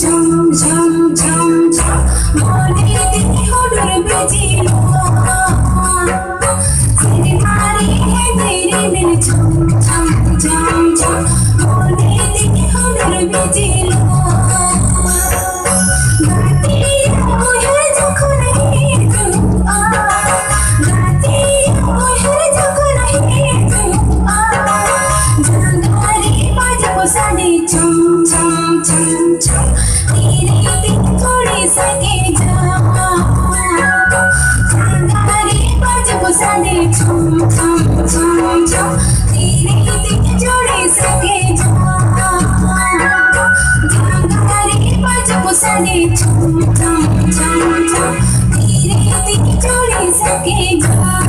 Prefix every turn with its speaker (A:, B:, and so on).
A: झम झम झम झम मोरे दिल होडर बजिलो तेरे मारे है तेरे दिल झम झम झम झम मोरे दिल होडर बजिलो गाती हो है যখন হে তুआ गाती हो है যখন হে तुआ जंगारी बाजो साड़ी झम झम झम झम तेरे दिल थोड़ी सके जा जंगारी बाजो साड़ी झम झम झम झम तेरे दिल जोड़ी सके जा जंगारी बाजो साड़ी झम झम झम झम तेरे दिल जोड़ी सके जा।